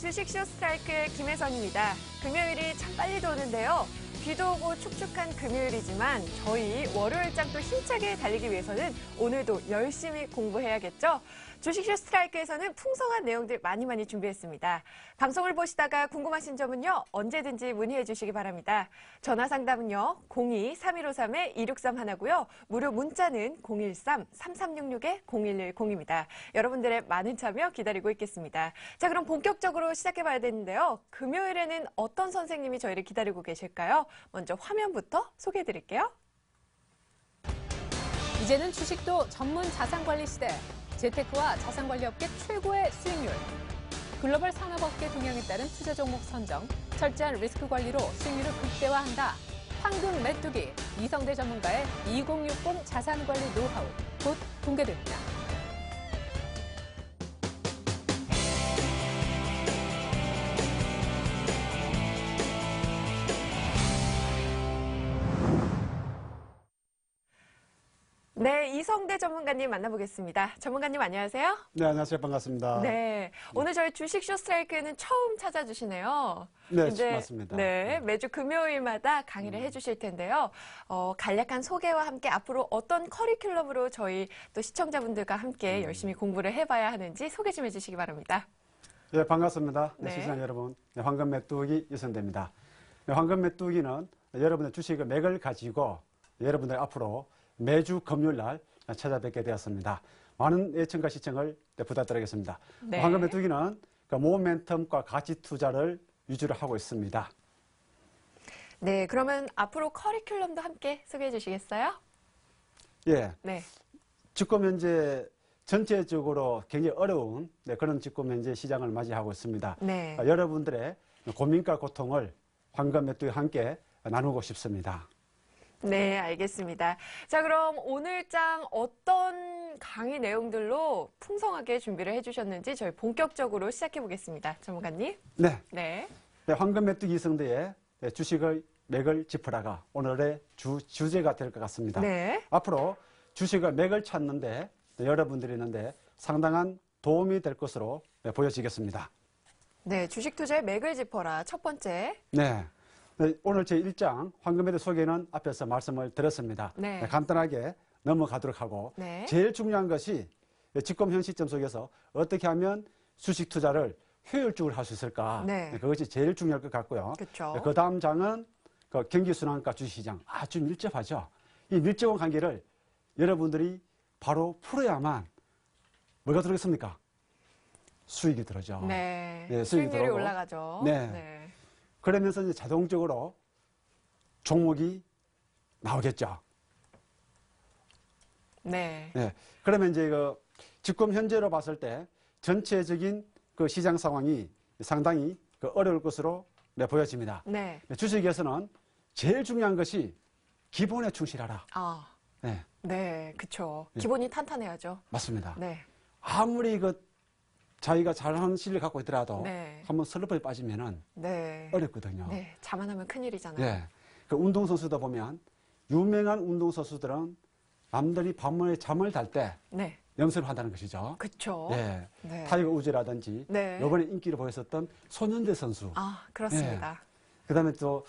주식쇼 스트라이크의 김혜선입니다. 금요일이 참 빨리도 오는데요. 비도 오고 축축한 금요일이지만 저희 월요일장도 힘차게 달리기 위해서는 오늘도 열심히 공부해야겠죠? 주식쇼 스트라이크에서는 풍성한 내용들 많이 준비했습니다. 방송을 보시다가 궁금하신 점은요, 언제든지 문의해 주시기 바랍니다. 전화 상담은요, 02-3153-2631 하고요. 무료 문자는 013-3366-0110입니다. 여러분들의 많은 참여 기다리고 있겠습니다. 자, 그럼 본격적으로 시작해 봐야 되는데요. 금요일에는 어떤 선생님이 저희를 기다리고 계실까요? 먼저 화면부터 소개해 드릴게요. 이제는 주식도 전문 자산관리 시대. 재테크와 자산관리업계 최고의 수익률. 글로벌 산업업계 동향에 따른 투자 종목 선정, 철저한 리스크 관리로 수익률을 극대화한다. 황금 메뚜기, 이성대 전문가의 2060 자산관리 노하우 곧 공개됩니다. 네, 이성대 전문가님 만나보겠습니다. 전문가님 안녕하세요. 네, 안녕하세요. 반갑습니다. 네, 오늘 저희 주식쇼 스트라이크에는 처음 찾아주시네요. 네, 맞습니다. 네, 매주 금요일마다 강의를 해주실 텐데요. 간략한 소개와 함께 앞으로 어떤 커리큘럼으로 저희 또 시청자분들과 함께 열심히 공부를 해봐야 하는지 소개 좀 해주시기 바랍니다. 네, 반갑습니다. 네. 시청자 여러분, 황금 메뚜기 이성대입니다. 황금 메뚜기는 여러분의 주식의 맥을 가지고 여러분들 앞으로 매주 금요일 날 찾아뵙게 되었습니다. 많은 애청과 시청을 부탁드리겠습니다. 네. 황금 메뚜기는 모멘텀과 가치 투자를 위주로 하고 있습니다. 네, 그러면 앞으로 커리큘럼도 함께 소개해 주시겠어요? 예. 네. 지금 현재 전체적으로 굉장히 어려운 그런 지금 현재 시장을 맞이하고 있습니다. 네. 여러분들의 고민과 고통을 황금 메뚜기와 함께 나누고 싶습니다. 네, 알겠습니다. 자, 그럼 오늘장 어떤 강의 내용들로 풍성하게 준비를 해주셨는지 저희 본격적으로 시작해 보겠습니다. 전문가님. 네. 네. 황금 메뚜기 이성대의 주식의 맥을 짚으라가 오늘의 주제가 될 것 같습니다. 네. 앞으로 주식의 맥을 찾는데 여러분들이 있는데 상당한 도움이 될 것으로 보여지겠습니다. 네, 주식 투자의 맥을 짚어라. 첫 번째. 네. 오늘 제 1장 황금메뚜기 소개는 앞에서 말씀을 드렸습니다. 네. 간단하게 넘어가도록 하고 네. 제일 중요한 것이 지금 현 시점 속에서 어떻게 하면 주식 투자를 효율적으로 할 수 있을까? 네. 그것이 제일 중요할 것 같고요. 그렇죠. 그 다음 장은 경기순환과 주식시장 아주 밀접하죠. 이 밀접한 관계를 여러분들이 바로 풀어야만 뭐가 들어있습니까? 수익이 들어죠. 네. 네, 수익률이 들어오고. 올라가죠. 네. 그러면서 이제 자동적으로 종목이 나오겠죠. 네. 네. 그러면 이제 지금 현재로 봤을 때 전체적인 그 시장 상황이 상당히 어려울 것으로 보여집니다. 네. 주식에서는 제일 중요한 것이 기본에 충실하라. 아. 네. 네, 그쵸. 네. 기본이 탄탄해야죠. 맞습니다. 네. 아무리 자기가 잘하는 실력을 갖고 있더라도 네. 한번 슬럼프에 빠지면은 네. 어렵거든요. 네. 자만하면 큰일이잖아요. 네. 그 운동선수다 보면 유명한 운동선수들은 남들이 밤에 잠을 잘 때 네. 연습을 한다는 것이죠. 그쵸. 네. 네. 타이거 우즈라든지 네. 이번에 인기를 보였었던 손현재 선수. 아, 그렇습니다. 그다음에 또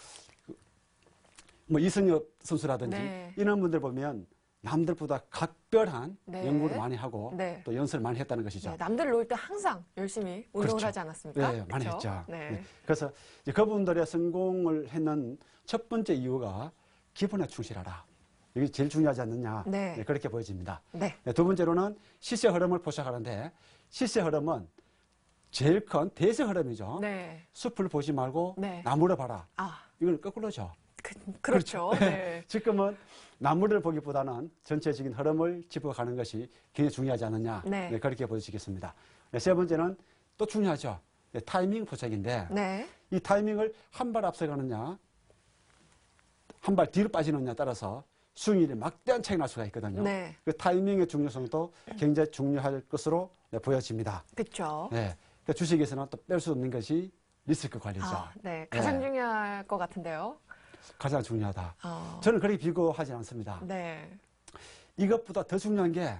이승엽 선수라든지 네. 이런 분들 보면 남들보다 각별한 네. 연구를 많이 하고 네. 또 연습을 많이 했다는 것이죠. 네, 남들 놀 때 항상 열심히 운동을 그렇죠. 하지 않았습니까? 네, 많이 그쵸? 했죠. 네. 네. 그래서 이제 그분들의 성공을 했는 첫 번째 이유가 기본에 충실하라. 이게 제일 중요하지 않느냐. 네. 네, 그렇게 보여집니다. 네. 네, 두 번째로는 시세 흐름을 포착하는데 시세 흐름은 제일 큰 대세 흐름이죠. 네. 숲을 보지 말고 네. 나무를 봐라. 아, 이걸 거꾸로죠. 그렇죠. 네. 지금은 나무를 보기보다는 전체적인 흐름을 짚어가는 것이 굉장히 중요하지 않느냐. 네. 네, 그렇게 보여지겠습니다. 네, 세 번째는 또 중요하죠. 네, 타이밍 포착인데 네. 이 타이밍을 한 발 앞서가느냐 한 발 뒤로 빠지느냐에 따라서 수익률이 막대한 차이가 날 수가 있거든요. 네. 그 타이밍의 중요성도 굉장히 중요할 것으로 보여집니다. 그렇죠. 네. 그러니까 주식에서는 또 뺄 수 없는 것이 리스크 관리죠. 아, 네. 가장 네. 중요할 것 같은데요. 가장 중요하다. 어. 저는 그렇게 비교하지 않습니다. 네. 이것보다 더 중요한 게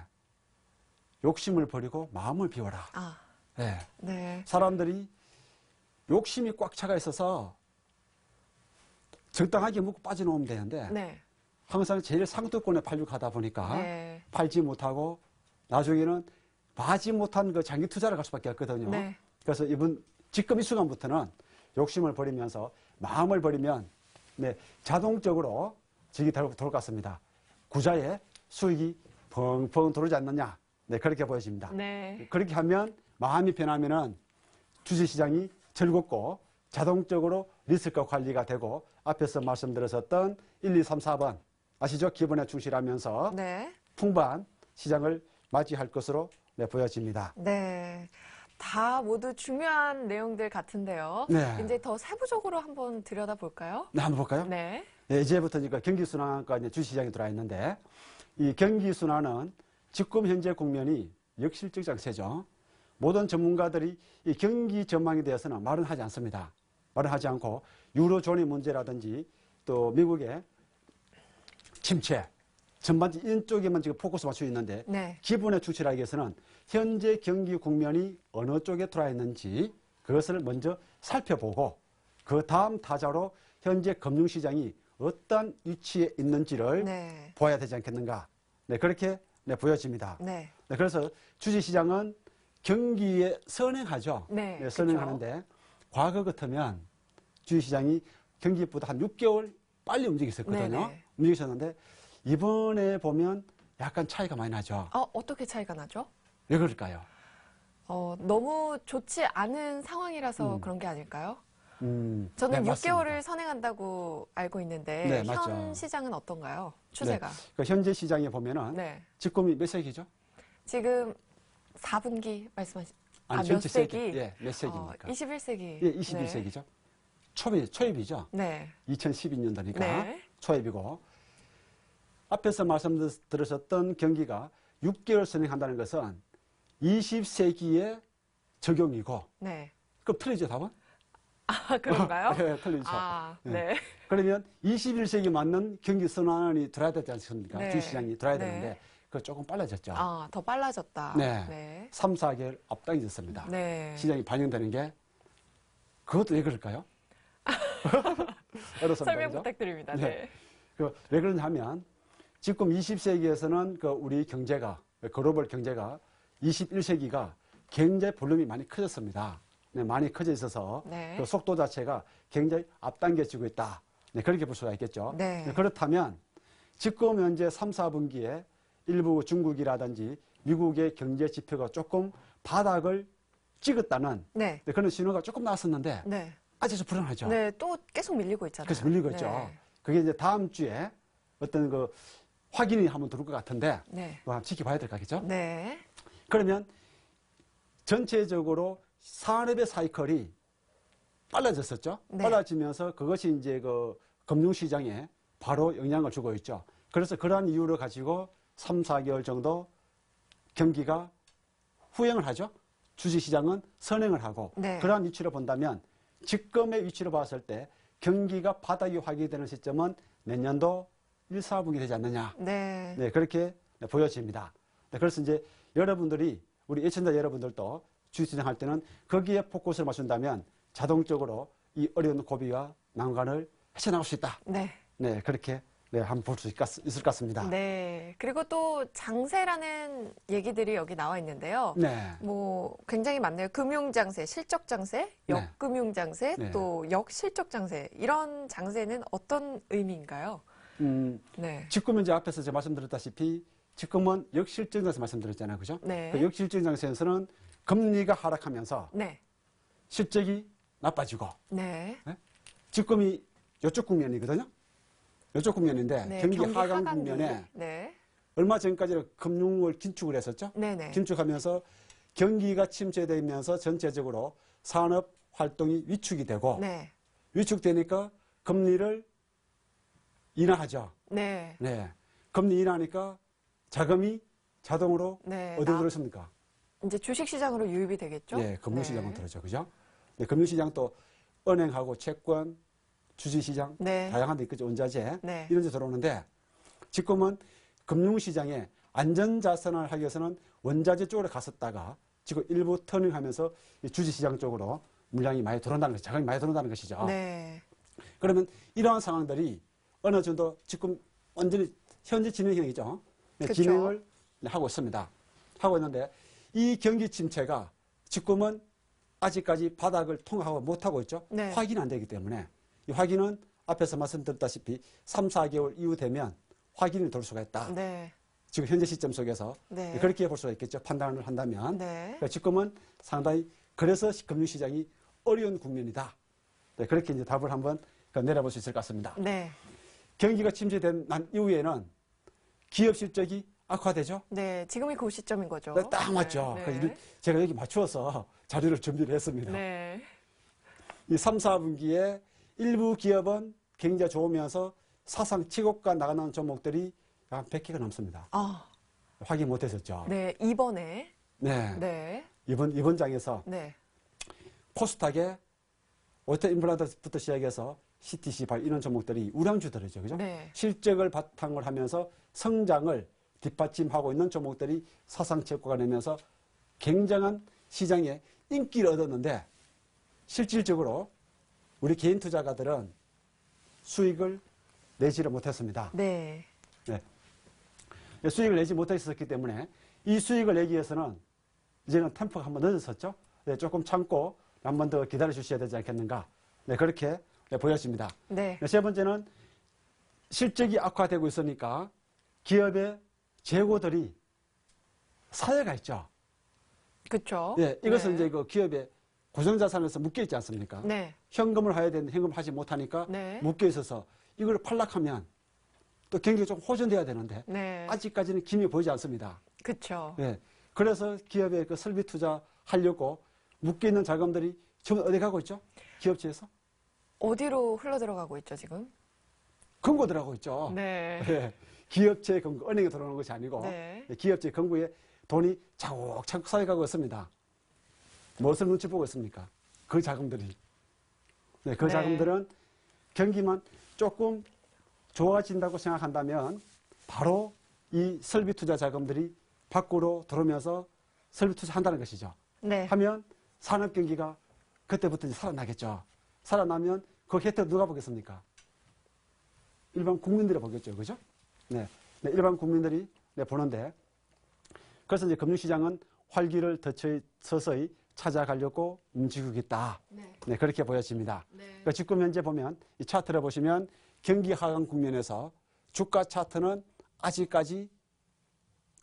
욕심을 버리고 마음을 비워라. 아, 네. 네. 사람들이 욕심이 꽉 차가 있어서 적당하게 먹고 빠져나오면 되는데 네. 항상 제일 상도권에 팔려고 하다 보니까 네. 팔지 못하고 나중에는 마지 못한 그 장기 투자를 갈 수밖에 없거든요. 네. 그래서 지금 이 순간부터는 욕심을 버리면서 마음을 버리면 네, 자동적으로 적이 돌 것 같습니다. 구자에 수익이 펑펑 들어오지 않느냐. 네, 그렇게 보여집니다. 네. 그렇게 하면 마음이 변하면은 주식시장이 즐겁고 자동적으로 리스크 관리가 되고 앞에서 말씀드렸었던 1, 2, 3, 4번 아시죠? 기본에 충실하면서 네. 풍부한 시장을 맞이할 것으로 네, 보여집니다. 네. 다 모두 중요한 내용들 같은데요. 네. 이제 더 세부적으로 한번 들여다볼까요? 네, 한번 볼까요? 네. 네, 이제부터 경기순환과 주식시장이 들어와 있는데 이 경기순환은 지금 현재 국면이 역실적 장세죠. 모든 전문가들이 이 경기 전망에 대해서는 말은 하지 않습니다. 말은 하지 않고 유로존의 문제라든지 또 미국의 침체 전반적인 이런 쪽에만 지금 포커스 맞추고 있는데 네. 기본에 충실하기 위해서는 현재 경기 국면이 어느 쪽에 들어와 있는지 그것을 먼저 살펴보고 그 다음 타자로 현재 금융시장이 어떤 위치에 있는지를 네. 보아야 되지 않겠는가. 네, 그렇게 네, 보여집니다. 네. 네, 그래서 주식시장은 경기에 선행하죠. 네, 네, 선행하는데 과거 같으면 주식시장이 경기보다 한 6개월 빨리 움직였었거든요. 네네. 움직이셨는데 이번에 보면 약간 차이가 많이 나죠. 어떻게 차이가 나죠? 왜 그럴까요? 너무 좋지 않은 상황이라서 그런 게 아닐까요? 저는 네, 6개월을 선행한다고 알고 있는데 네, 맞죠. 현 시장은 어떤가요? 추세가. 그 현재 시장에 보면은 네. 지금이 몇 세기죠? 지금 4분기 말씀하신 아니, 몇 전체 세기? 예, 몇 세기입니까? 21세기. 예, 21세기죠. 초입이죠. 네. 2012년도니까 네. 초입이고 앞에서 말씀드렸던 경기가 6개월 선행한다는 것은 20세기의 적용이고 네. 그럼 틀리죠, 답은? 그런가요? 네, 틀리죠. 네. 그러면 21세기 맞는 경기 선언이 들어야 되지 않습니까? 네. 주시장이 들어야 네. 되는데 그거 조금 빨라졌죠. 더 빨라졌다. 네. 네. 3, 4개월 앞당겨졌습니다. 네. 시장이 반영되는 게 그것도 왜 그럴까요? 어렵습니다. 설명 그죠? 부탁드립니다. 네. 네. 왜 그러냐 하면 지금 20세기에서는 우리 경제가 글로벌 경제가 21세기가 굉장히 볼륨이 많이 커졌습니다. 네, 많이 커져 있어서 네. 그 속도 자체가 굉장히 앞당겨지고 있다. 네, 그렇게 볼 수가 있겠죠. 네. 그렇다면 지금 현재 3, 4분기에 일부 중국이라든지 미국의 경제 지표가 조금 바닥을 찍었다는 네. 그런 신호가 조금 나왔었는데 네. 아직도 불안하죠. 네. 또 계속 밀리고 있잖아요. 그래서 밀리고 있죠. 네. 그게 이제 다음 주에 어떤 확인이 한번 들어올 것 같은데 네. 한번 지켜봐야 될 것 같겠죠. 네. 그러면 전체적으로 산업의 사이클이 빨라졌었죠. 네. 빨라지면서 그것이 이제 금융시장에 바로 영향을 주고 있죠. 그래서 그러한 이유를 가지고 3, 4개월 정도 경기가 후행을 하죠. 주식시장은 선행을 하고 네. 그러한 위치를 본다면 지금의 위치로 봤을 때 경기가 바닥이 확인되는 시점은 내년도 1, 4분기 되지 않느냐. 네. 네, 그렇게 보여집니다. 네, 그래서 이제 여러분들이 우리 예천자 여러분들도 주식시장 할 때는 거기에 포커스를 맞춘다면 자동적으로 이 어려운 고비와 난관을 헤쳐나갈 수 있다. 네. 네, 그렇게 한번 볼 수 있을 것 같습니다. 네. 그리고 또 장세라는 얘기들이 여기 나와 있는데요. 네. 굉장히 많네요. 금융장세, 실적장세, 네. 역금융장세, 네. 또 역실적장세. 이런 장세는 어떤 의미인가요? 네. 지금 이제 앞에서 제가 말씀드렸다시피 지금은 역실적장세 말씀드렸잖아요. 그죠? 네. 그 역실적장세에서는 금리가 하락하면서 네. 실적이 나빠지고 네. 지금이 이쪽 국면이거든요. 이쪽 국면인데 네. 경기 하강 하강기. 국면에 네. 얼마 전까지는 금융을 긴축을 했었죠. 네네. 긴축하면서 경기가 침체되면서 전체적으로 산업 활동이 위축이 되고 네. 위축되니까 금리를 인하하죠. 네. 네. 금리 인하니까 자금이 자동으로 네. 어디로 들어있습니까? 이제 주식시장으로 유입이 되겠죠? 네, 금융시장으로 네. 들어죠. 그죠? 네, 금융시장 또 은행하고 채권, 주식시장, 네. 다양한 데 있겠죠. 원자재, 네. 이런 데 들어오는데 지금은 금융시장에 안전자산을 하기 위해서는 원자재 쪽으로 갔었다가 지금 일부 터닝하면서 주식시장 쪽으로 물량이 많이 들어온다는 것이죠. 자금이 많이 들어온다는 것이죠. 네. 그러면 이러한 상황들이 어느 정도 지금 완전히 현재 진행형이죠. 네, 그쵸. 진행을 하고 있습니다. 하고 있는데 이 경기 침체가 지금은 아직까지 바닥을 통과하고 못하고 있죠. 네. 확인이 안 되기 때문에 이 확인은 앞에서 말씀드렸다시피 3, 4개월 이후 되면 확인이 될 수가 있다. 네. 지금 현재 시점 속에서 네. 그렇게 볼 수가 있겠죠. 판단을 한다면. 네. 그러니까 지금은 상당히 그래서 금융시장이 어려운 국면이다. 네, 그렇게 이제 답을 한번 내려볼 수 있을 것 같습니다. 네. 경기가 침체된 난 이후에는 기업 실적이 악화되죠. 네. 지금이 그 시점인 거죠. 네, 딱 맞죠. 네. 그래서 제가 여기 맞추어서 자료를 준비를 했습니다. 네. 이 3, 4분기에 일부 기업은 경기가 좋으면서 사상 최고가 나가는 종목들이 한 100개가 넘습니다. 아, 확인 못했었죠. 네. 이번에. 네. 네. 이번 장에서 네. 코스닥에 오토 임플란트부터 시작해서 CTC 발 이런 종목들이 우량주들이죠. 그죠? 네. 실적을 바탕으로 하면서 성장을 뒷받침하고 있는 종목들이 사상 최고가 내면서 굉장한 시장에 인기를 얻었는데 실질적으로 우리 개인 투자가들은 수익을 내지를 못했습니다. 네. 네. 수익을 내지 못했었기 때문에 이 수익을 내기 위해서는 이제는 템포가 한번 늦었었죠. 네, 조금 참고 한 번 더 기다려 주셔야 되지 않겠는가. 네, 그렇게 보여집니다. 네. 세 번째는 실적이 악화되고 있으니까 기업의 재고들이 사회가 있죠. 그렇죠. 네, 이것은 네. 이제 그 기업의 고정자산에서 묶여 있지 않습니까? 네. 현금을 해야 되는데 현금을 하지 못하니까 네. 묶여 있어서 이걸 팔락하면 또 경기가 좀 호전돼야 되는데 네. 아직까지는 기미 보이지 않습니다. 그렇죠. 네. 그래서 기업의 그 설비 투자 하려고 묶여 있는 자금들이 지금 어디 가고 있죠? 기업체에서? 어디로 흘러 들어가고 있죠, 지금? 금고들하고 있죠. 네. 네. 기업체 금고, 은행에 들어오는 것이 아니고 네. 기업체 금고에 돈이 차곡차곡 쌓여가고 있습니다. 무엇을 눈치 보고 있습니까? 그 자금들이. 네, 그 네. 자금들은 경기만 조금 좋아진다고 생각한다면 바로 이 설비 투자 자금들이 밖으로 들어오면서 설비 투자한다는 것이죠. 네. 하면 산업 경기가 그때부터 이제 살아나겠죠. 살아나면 그 혜택 누가 보겠습니까? 일반 국민들이 보겠죠. 그죠? 네. 네, 일반 국민들이 보는데 그래서 이제 금융시장은 활기를 더 서서히 찾아가려고 움직이고 있다. 네. 네, 그렇게 보여집니다. 네. 그러니까 지금 현재 보면 이 차트를 보시면 경기 하강 국면에서 주가 차트는 아직까지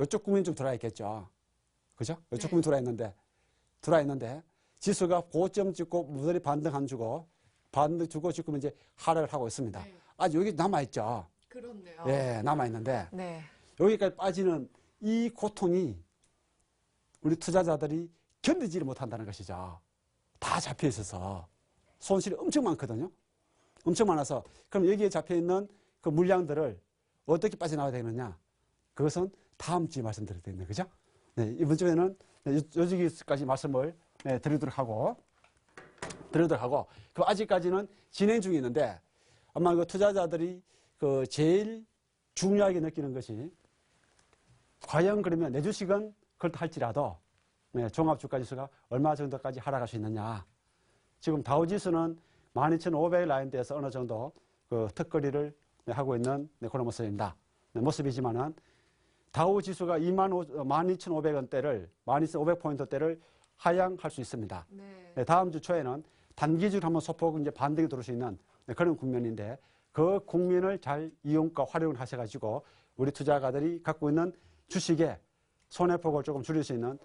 이쪽 국면이 좀 들어와 있겠죠. 그죠? 이쪽 네. 국면이 들어와 있는데 지수가 고점 찍고 무더리 반등 안 주고 반등 주고 지금 이제 하락을 하고 있습니다. 네. 아직 여기 남아있죠. 그렇네요. 예, 남아있는데 네. 여기까지 빠지는 이 고통이 우리 투자자들이 견디지를 못한다는 것이죠. 다 잡혀 있어서 손실이 엄청 많거든요. 엄청 많아서 그럼 여기에 잡혀 있는 그 물량들을 어떻게 빠져나와야 되느냐? 그것은 다음 주에 말씀드릴 텐데, 그죠? 네, 이번 주에는 여기까지 말씀을 드리도록 하고, 그 아직까지는 진행 중에 있는데 아마 그 투자자들이 그 제일 중요하게 느끼는 것이 과연 그러면 내 주식은 그렇다 할지라도 종합주가지수가 얼마 정도까지 하락할 수 있느냐. 지금 다우지수는 12,500 라인대에서 어느 정도 그 턱걸이를 하고 있는 그런 모습입니다. 모습이지만은 다우지수가 12,500원대를 12,500포인트대를 하향할 수 있습니다. 네. 다음 주 초에는 단기적으로 한번 소폭 이제 반등이 들어올 수 있는 그런 국면인데 그 국면을 잘 이용과 활용을 하셔가지고 우리 투자가들이 갖고 있는 주식의 손해폭을 조금 줄일 수 있는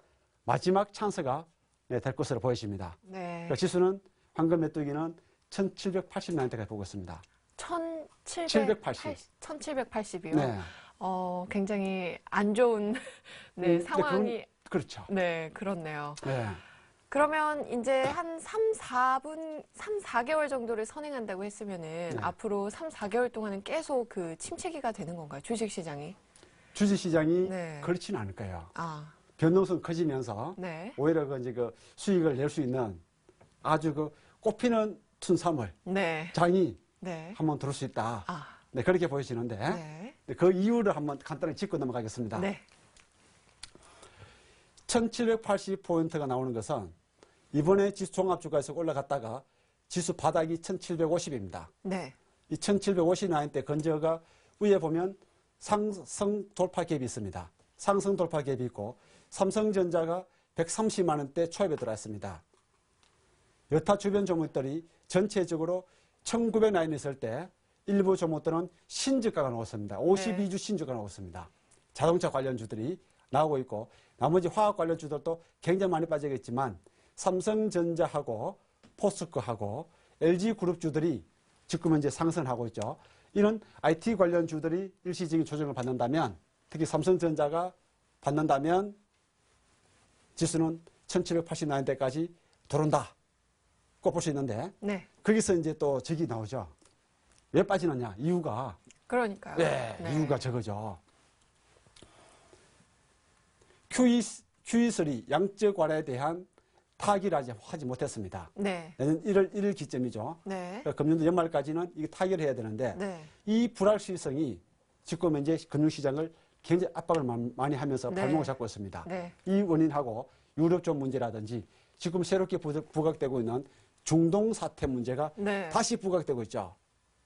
마지막 찬스가 될 것으로 보여집니다. 네. 그러니까 지수는 황금 메뚜기는 1780라인대까지 보고 있습니다. 1780이요? 네. 굉장히 안 좋은 네, 상황이. 그렇죠. 네, 그렇네요. 네. 그러면 이제 한 3, 4개월 정도를 선행한다고 했으면은 네. 앞으로 3, 4개월 동안은 계속 그 침체기가 되는 건가요? 주식시장이? 주식시장이 네. 그렇지는 않을 거예요. 아, 변동성 커지면서 네. 오히려 그 이제 그 수익을 낼 수 있는 아주 그 꽃피는 춘삼월 네. 장이 네. 한번 들어올 수 있다. 아, 네, 그렇게 보여지는데 네. 그 이유를 한번 간단히 짚고 넘어가겠습니다. 네. 1780포인트가 나오는 것은 이번에 지수 종합주가에서 올라갔다가 지수 바닥이 1750입니다. 네. 이 1750 라인 때 건저가 위에 보면 상승 돌파 갭이 있습니다. 상승 돌파 갭이 있고 삼성전자가 130만 원대 초입에 들어왔습니다. 여타 주변 종목들이 전체적으로 1900 라인에 있을 때 일부 종목들은 신주가가 나왔습니다. 52주 신주가 나왔습니다. 자동차 관련주들이 나오고 있고 나머지 화학 관련주들도 굉장히 많이 빠지겠지만 삼성전자하고 포스코하고 LG그룹주들이 지금 현재 상승하고 있죠. 이런 IT 관련주들이 일시적인 조정을 받는다면 특히 삼성전자가 받는다면 지수는 1780 라인대까지 들어온다. 꼭 볼 수 있는데 네. 거기서 이제 또 적이 나오죠. 왜 빠지느냐? 이유가 그러니까요. 네, 네. 이유가 저거죠. QE3 양적 완화에 대한 타결을 하지 못했습니다. 네. 내년 1월 1일 기점이죠. 네. 그러니까 금년도 연말까지는 이게 타결을 해야 되는데 네. 이 불확실성이 지금 현재 금융시장을 굉장히 압박을 많이 하면서 네. 발목을 잡고 있습니다. 네. 이 원인하고 유럽존 문제라든지 지금 새롭게 부각되고 있는 중동 사태 문제가 네. 다시 부각되고 있죠.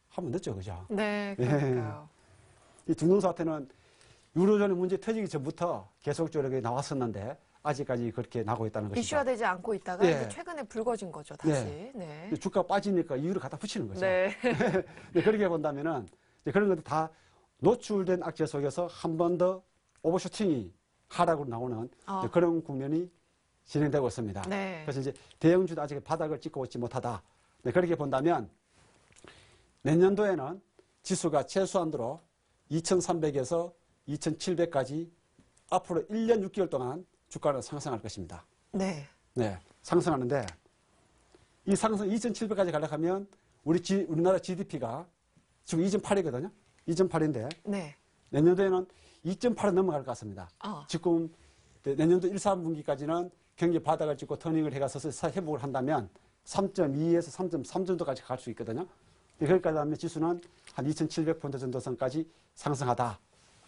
한번 늦죠, 그죠? 네. 그러니까요. 이 중동 사태는 유로존의 문제 터지기 전부터 계속적으로 나왔었는데 아직까지 그렇게 나고 있다는 것이죠. 이슈화되지 않고 있다가 네. 이제 최근에 불거진 거죠, 다시. 네. 주가 빠지니까 이유를 갖다 붙이는 거죠. 네. 네, 그렇게 본다면은 이제 그런 것도 다 노출된 악재 속에서 한 번 더 오버슈팅이 하락으로 나오는 이제 그런 국면이 진행되고 있습니다. 네. 그래서 이제 대형주도 아직 바닥을 찍고 있지 못하다. 네, 그렇게 본다면 내년도에는 지수가 최소한으로 2300에서 2700까지 앞으로 1년 6개월 동안 주가는 상승할 것입니다. 네. 네, 상승하는데 이 상승 2,700까지 가려면 우리나라 GDP가 지금 2.8이거든요. 2.8인데 네. 내년도에는 2.8은 넘어갈 것 같습니다. 지금 내년도 1, 3분기까지는 경기 바닥을 찍고 터닝을 해가서 회복을 한다면 3.2에서 3.3 정도까지 갈 수 있거든요. 거기까지 하면 지수는 한 2,700포인트 정도 선까지 상승하다.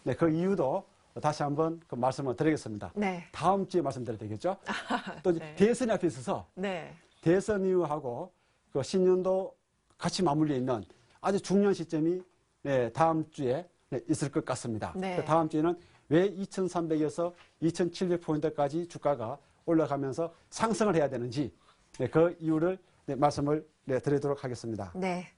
네, 그 이유도 다시 한번 그 말씀을 드리겠습니다. 네. 다음 주에 말씀드려야 되겠죠? 또 네. 대선이 앞에 있어서 네. 대선 이후하고 그 신년도 같이 맞물려 있는 아주 중요한 시점이 네, 다음 주에 네, 있을 것 같습니다. 네. 그 다음 주에는 왜 2,300에서 2,700포인트까지 주가가 올라가면서 상승을 해야 되는지 네, 그 이유를 네, 말씀을 네, 드리도록 하겠습니다. 네.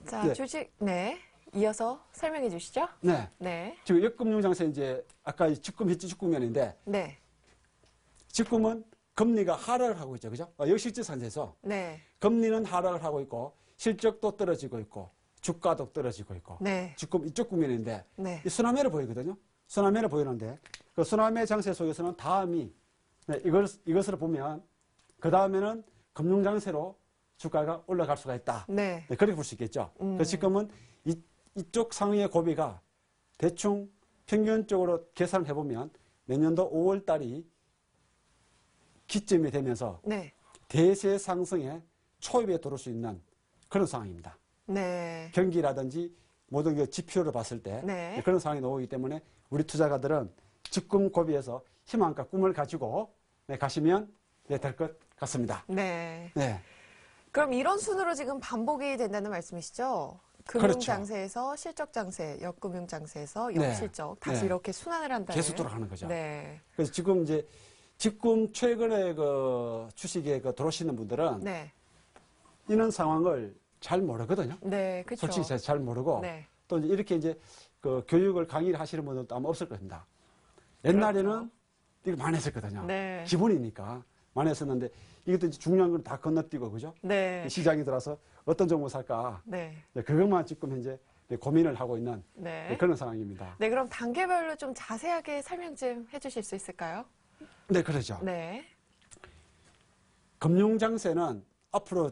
자, 네. 주식, 네. 이어서 설명해 주시죠. 네. 네. 지금 역금융장세 이제 아까 지금 현재 국면인데 네. 지금은 금리가 하락을 하고 있죠. 그죠? 역실질 상태에서 네. 금리는 하락을 하고 있고 실적도 떨어지고 있고 주가도 떨어지고 있고 네. 지금 이쪽 국면인데 네. 이 순환매를 보이거든요. 순환매를 보이는데 그 순환매 장세 속에서는 다음이 네, 이것을 보면 그 다음에는 금융장세로 주가가 올라갈 수가 있다. 네. 네, 그렇게 볼 수 있겠죠. 그래서 지금은 이쪽 상위의 고비가 대충 평균적으로 계산을 해보면 내년도 5월 달이 기점이 되면서 네. 대세 상승의 초입에 들어올 수 있는 그런 상황입니다. 네. 경기라든지 모든 그 지표를 봤을 때 네. 그런 상황이 나오기 때문에 우리 투자가들은 지금 고비에서 희망과 꿈을 가지고 네, 가시면 네, 될 것 같습니다. 네. 네. 그럼 이런 순으로 지금 반복이 된다는 말씀이시죠? 그렇죠. 금융장세에서 실적장세, 역금융장세에서 네. 역실적 다시 네. 이렇게 순환을 한다는. 계속 돌아가는 거죠. 네. 그래서 지금 최근에 그 주식에 들어오시는 분들은 네. 이런 상황을 잘 모르거든요. 네. 그렇죠. 솔직히 잘 모르고 네. 또 이렇게 그 교육을 강의를 하시는 분들도 아마 없을 겁니다. 옛날에는 그렇죠. 이거 많이 했었거든요. 네. 기본이니까 많이 했었는데 이것도 이제 중요한 건 다 건너뛰고 그죠? 네. 시장에 들어서 어떤 종목 살까? 네. 그것만 지금 현재 고민을 하고 있는 네. 그런 상황입니다. 네, 그럼 단계별로 좀 자세하게 설명 좀 해주실 수 있을까요? 네, 그렇죠. 네. 금융장세는 앞으로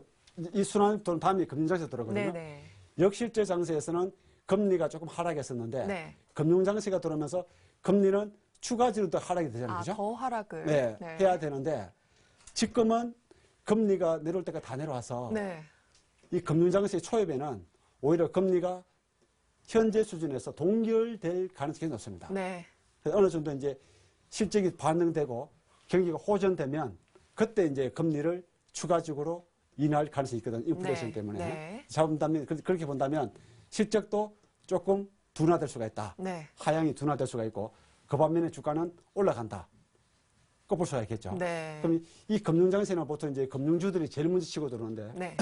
이 순환 돈 다음에 금융장세 들어오거든요. 네네. 역실제 장세에서는 금리가 조금 하락했었는데 네. 금융장세가 들어오면서 금리는 추가적으로 더 하락이 되잖아요. 그죠? 더 하락을. 네, 네. 해야 되는데 지금은 금리가 내려올 때가 다 내려와서 네. 이 금융장세 초입에는 오히려 금리가 현재 수준에서 동결될 가능성이 높습니다. 네. 그래서 어느 정도 이제 실적이 반영되고 경기가 호전되면 그때 이제 금리를 추가적으로 인하할 가능성이 있거든. 인플레이션 네. 때문에. 네. 자, 본다면 그렇게 본다면 실적도 조금 둔화될 수가 있다. 네. 하향이 둔화될 수가 있고 그 반면에 주가는 올라간다. 꼭 볼 수가 있겠죠. 네. 그럼 이 금융장세는 보통 이제 금융주들이 제일 먼저 치고 들어오는데 네.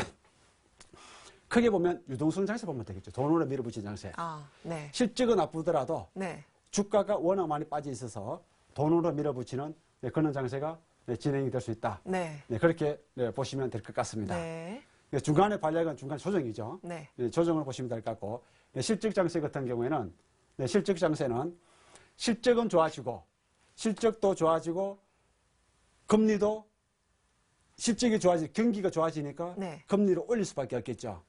크게 보면 유동성 장세 보면 되겠죠. 돈으로 밀어붙인 장세. 아, 네. 실적은 나쁘더라도 네. 주가가 워낙 많이 빠져 있어서 돈으로 밀어붙이는 그런 장세가 진행이 될 수 있다. 네. 그렇게 보시면 될 것 같습니다. 네. 중간에 반락은 중간 조정이죠. 네. 조정을 보시면 될 것 같고 실적 장세 같은 경우에는 실적 장세는 실적은 좋아지고 실적도 좋아지고 금리도 실적이 좋아지고 경기가 좋아지니까 네. 금리를 올릴 수밖에 없겠죠.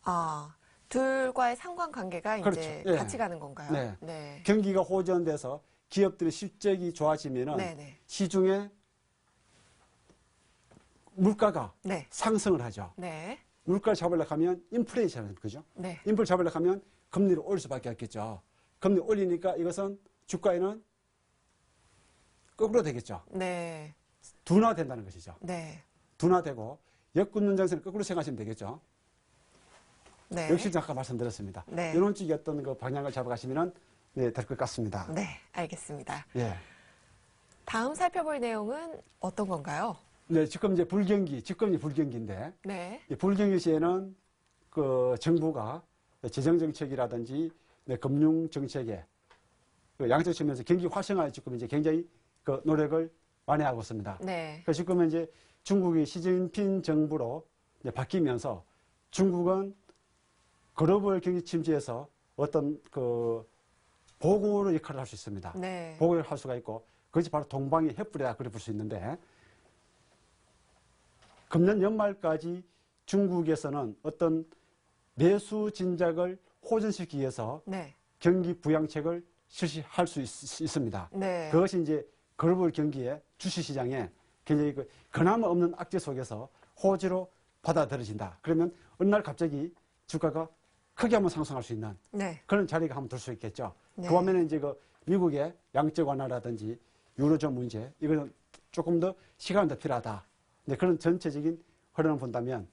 아, 둘과의 상관관계가 그렇죠. 이제 예. 같이 가는 건가요? 네. 네. 경기가 호전돼서 기업들의 실적이 좋아지면은 네네. 시중에 물가가 네. 상승을 하죠. 네. 물가를 잡으려고 하면 인플레이션, 그죠? 네. 인플레이션 잡으려고 하면 금리를 올릴 수밖에 없겠죠. 금리 올리니까 이것은 주가에는 거꾸로 되겠죠. 네. 둔화된다는 것이죠. 네. 둔화되고 역군는 장세를 거꾸로 생각하시면 되겠죠. 네. 역시 아까 말씀드렸습니다. 네. 이런 쪽의 어떤 그 방향을 잡아가시면 될 것 같습니다. 네. 알겠습니다. 예. 다음 살펴볼 내용은 어떤 건가요? 네, 지금 이제 불경기, 집권이 불경기인데, 네. 이 불경기 시에는 그 정부가 재정 정책이라든지 금융 정책에 그 양적 측면에서 경기 활성화에 지금 이제 굉장히 그 노력을 많이 하고 있습니다. 네. 그래서 지금 이제 중국이 시진핑 정부로 이제 바뀌면서 중국은 글로벌 경기 침체에서 어떤 그 보고의 역할을 할 수 있습니다. 네. 보고를 할 수가 있고 그것이 바로 동방의 횃불이다 그래 볼 수 있는데 금년 연말까지 중국에서는 어떤 내수 진작을 호전시키기 위해서 네. 경기 부양책을 실시할 수 있습니다. 네. 그것이 이제 글로벌 경기의 주식시장에 굉장히 그나마 없는 악재 속에서 호재로 받아들여진다. 그러면 어느 날 갑자기 주가가 크게 한번 상승할 수 있는 네. 그런 자리가 한번 될 수 있겠죠. 네. 그 반면에 이제 그 미국의 양적 완화라든지 유로존 문제 이거는 조금 더 시간이 더 필요하다. 네, 그런 전체적인 흐름을 본다면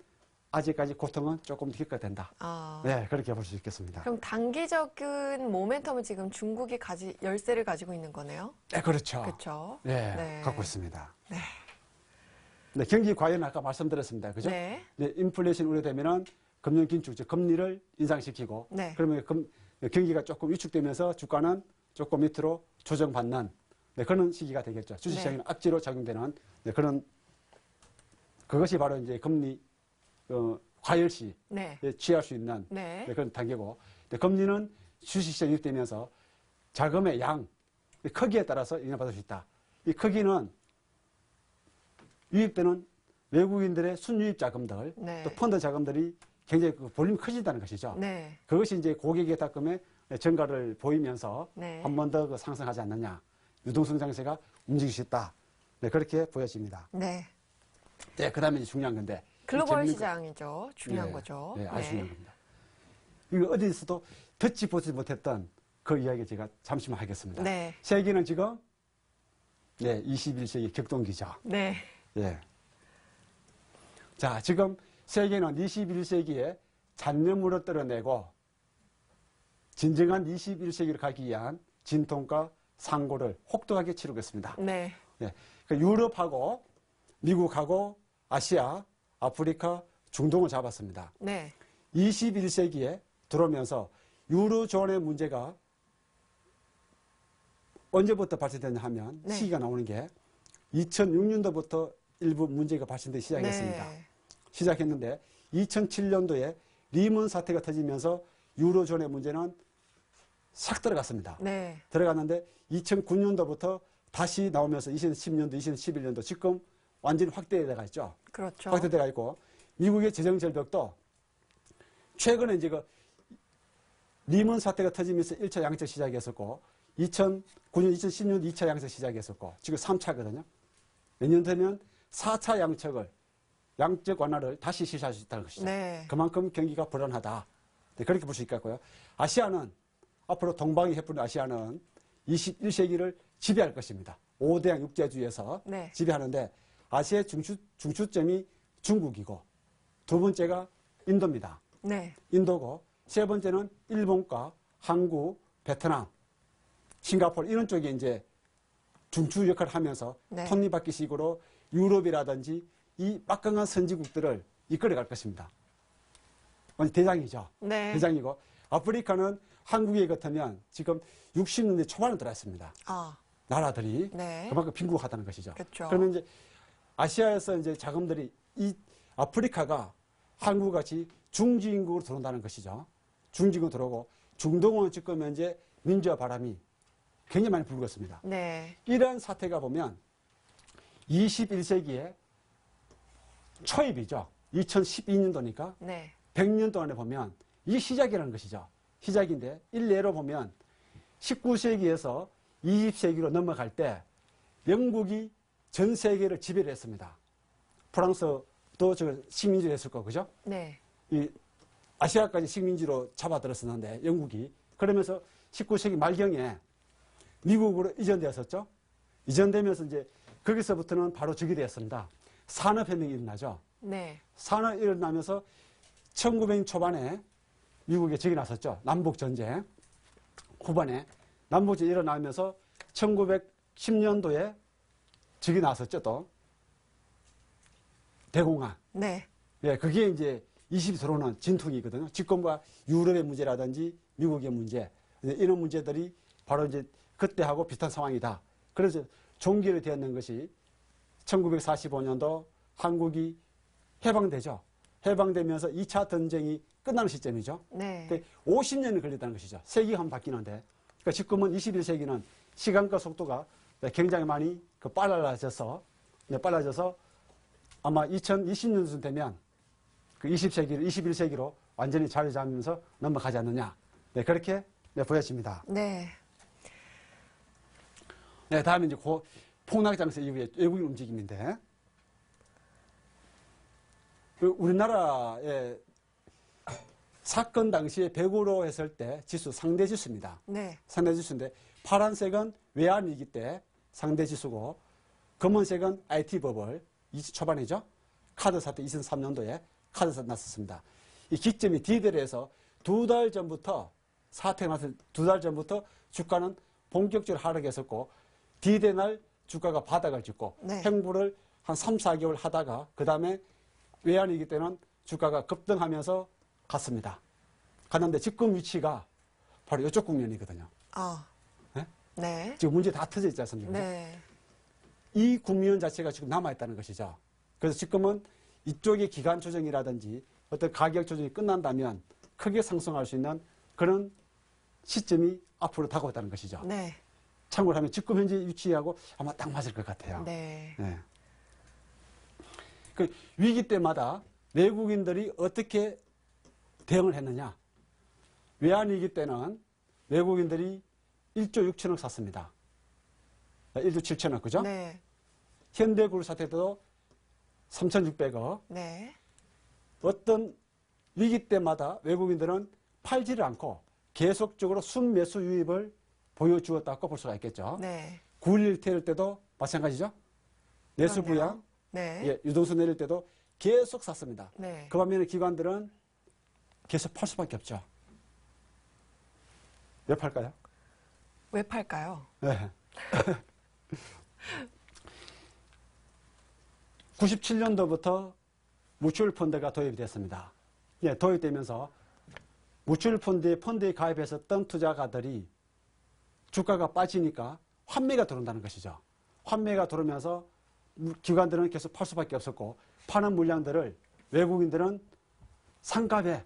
아직까지 고통은 조금 더 기껏된다. 아. 네, 그렇게 볼 수 있겠습니다. 그럼 단기적인 모멘텀을 지금 중국이 열세를 가지고 있는 거네요? 네, 그렇죠. 그렇죠. 네, 네. 갖고 있습니다. 네. 네, 경기 과연 아까 말씀드렸습니다. 그죠? 네. 네, 인플레이션 우려되면은 금융 긴축, 즉 금리를 인상시키고 네. 그러면 경기가 조금 위축되면서 주가는 조금 밑으로 조정받는 그런 시기가 되겠죠. 주식시장에는 악재로 작용되는 그런 그것이 바로 이제 금리 과열시에 네. 취할 수 있는 네. 그런 단계고 금리는 주식시장에 유입되면서 자금의 양, 크기에 따라서 영향받을 수 있다. 이 크기는 유입되는 외국인들의 순유입 자금들, 네. 또 펀드 자금들이 굉장히 그 볼륨이 커진다는 것이죠. 네. 그것이 이제 고객의 탁금에 증가를 보이면서 네. 한 번 더 상승하지 않느냐. 유동성 장세가 움직일 수 있다. 네, 그렇게 보여집니다. 네. 네, 그 다음에 이제 중요한 건데. 글로벌 재밌는 시장이죠. 중요한 네, 거죠. 네, 아주 중요한 겁니다. 이거 어디서도 듣지 보지 못했던 그 이야기 제가 잠시만 하겠습니다. 네. 세계는 지금 21세기 격동기죠. 네. 예. 자, 지금 세계는 21세기에 잔여물을 떨어내고 진정한 21세기를 가기 위한 진통과 상고를 혹독하게 치르고 있습니다. 네. 예. 유럽하고 미국하고 아시아, 아프리카, 중동을 잡았습니다. 네. 21세기에 들어오면서 유로존의 문제가 언제부터 발생됐냐 하면 네. 시기가 나오는 게 2006년도부터 일부 문제가 발생되기 시작했습니다. 네. 시작했는데 2007년도에 리먼 사태가 터지면서 유로존의 문제는 싹 들어갔습니다. 네. 들어갔는데 2009년도부터 다시 나오면서 2010년도, 2011년도 지금 완전히 확대되어가 있죠. 그렇죠. 확대되어가 있고 미국의 재정 절벽도 최근에 이제 그 리먼 사태가 터지면서 1차 양적 시작했었고 2009년, 2010년 2차 양적 시작했었고 지금 3차거든요. 내년 되면 4차 양적 완화를 다시 실시할 수 있다는 것이죠. 네. 그만큼 경기가 불안하다. 네, 그렇게 볼 수 있겠고요. 아시아는 앞으로 동방이 해프는 아시아는 21세기를 지배할 것입니다. 5대양 육자주에서 네. 지배하는데 아시아의 중추점이 중국이고 두 번째가 인도입니다. 네. 인도고 세 번째는 일본과 한국, 베트남, 싱가포르 이런 쪽에 이제 중추 역할을 하면서 네. 톱니바퀴식으로 유럽이라든지 이 막강한 선진국들을 이끌어갈 것입니다. 대장이죠. 네. 대장이고 아프리카는 한국에 같으면 지금 60년대 초반에 들어왔습니다. 아, 나라들이 네. 그만큼 빈곤하다는 것이죠. 그렇죠. 그러면 이제 아시아에서 이제 자금들이 이 아프리카가 한국같이 중진국으로 들어온다는 것이죠. 중진국으로 들어오고 중동은 지금 현재 민주화 바람이 굉장히 많이 불고 있습니다. 네. 이런 사태가 보면 21세기의 초입이죠. 2012년도니까 네. 100년 동안에 보면 이게 시작이라는 것이죠. 시작인데 일례로 보면 19세기에서 20세기로 넘어갈 때 영국이 전 세계를 지배를 했습니다. 프랑스도 저 식민지를 했을 거고, 그죠? 네. 이 아시아까지 식민지로 잡아들었었는데 영국이 그러면서 19세기 말경에 미국으로 이전되었었죠. 이전되면서 이제 거기서부터는 바로 적이 되었습니다. 산업혁명이 일어나죠. 네. 산업이 일어나면서 1900년 초반에 미국에 적이 났었죠. 남북전쟁 후반에 남북전쟁이 일어나면서 1910년도에 적이 났었죠. 또 대공황. 네. 예, 그게 이제 20이 들어오는 진통이거든요. 집권과 유럽의 문제라든지 미국의 문제, 이런 문제들이 바로 이제 그때하고 비슷한 상황이다. 그래서 종결이 되었는 것이 1945년도 한국이 해방되죠. 해방되면서 2차 전쟁이 끝나는 시점이죠. 네. 50년이 걸렸다는 것이죠. 세기가 한번 바뀌는데. 그러니까 지금은 21세기는 시간과 속도가 굉장히 많이 빨라져서 아마 2020년쯤 되면 그 20세기로, 21세기로 완전히 자리 잡으면서 넘어가지 않느냐. 네, 그렇게 보여집니다. 네. 네, 다음에 이제 폭락장소 이후에 외국인 움직임인데, 우리나라의 사건 당시에 100으로 했을 때 지수, 상대 지수입니다. 네. 상대 지수인데, 파란색은 외환위기 때 상대 지수고, 검은색은 IT 버블, 20 초반이죠. 카드 사태 2003년도에 카드 사태 났었습니다. 이 기점이 D대로에서 두 달 전부터, 사태가 났을 두 달 전부터 주가는 본격적으로 하락했었고, D대 날 주가가 바닥을 찍고, 네. 횡보를 한 3, 4개월 하다가, 그 다음에 외환위기 때는 주가가 급등하면서 갔습니다. 갔는데 지금 위치가 바로 이쪽 국면이거든요. 아. 네? 네. 지금 문제 다 터져 있지 않습니까? 네. 이 국면 자체가 지금 남아있다는 것이죠. 그래서 지금은 이쪽의 기간 조정이라든지 어떤 가격 조정이 끝난다면 크게 상승할 수 있는 그런 시점이 앞으로 다가왔다는 것이죠. 네. 참고로 하면 지금 현재 위치하고 아마 딱 맞을 것 같아요. 네. 네. 그 위기 때마다 외국인들이 어떻게 대응을 했느냐. 외환위기 때는 외국인들이 1조 6천억 샀습니다. 1조 7천억, 그죠? 네. 현대그룹 사태 때도 3,600억. 네. 어떤 위기 때마다 외국인들은 팔지를 않고 계속적으로 순매수 유입을 보여주었다고 볼 수가 있겠죠. 네. 9.11 태일 때도 마찬가지죠. 내수 그럼요. 부양, 네. 예, 유동수 내릴 때도 계속 샀습니다. 네. 그 반면에 기관들은 계속 팔 수밖에 없죠. 왜 팔까요? 왜 팔까요? 네. 97년도부터 무추얼 펀드가 도입이 됐습니다. 예, 도입되면서 무추얼 펀드에 가입했었던 투자가들이 주가가 빠지니까 환매가 들어온다는 것이죠. 환매가 들어오면서 기관들은 계속 팔 수밖에 없었고 파는 물량들을 외국인들은 상값에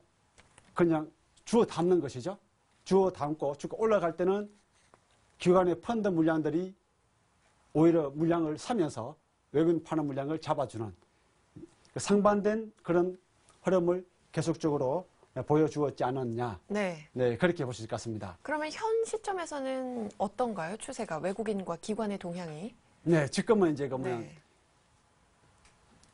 그냥 주워 담는 것이죠. 주워 담고 주가 올라갈 때는 기관의 펀드 물량들이 오히려 물량을 사면서 외국인 파는 물량을 잡아주는 상반된 그런 흐름을 계속적으로 보여주었지 않았냐. 네. 네, 그렇게 보실 것 같습니다. 그러면 현 시점에서는 어떤가요? 추세가 외국인과 기관의 동향이? 네, 지금은 이제 그러면 네.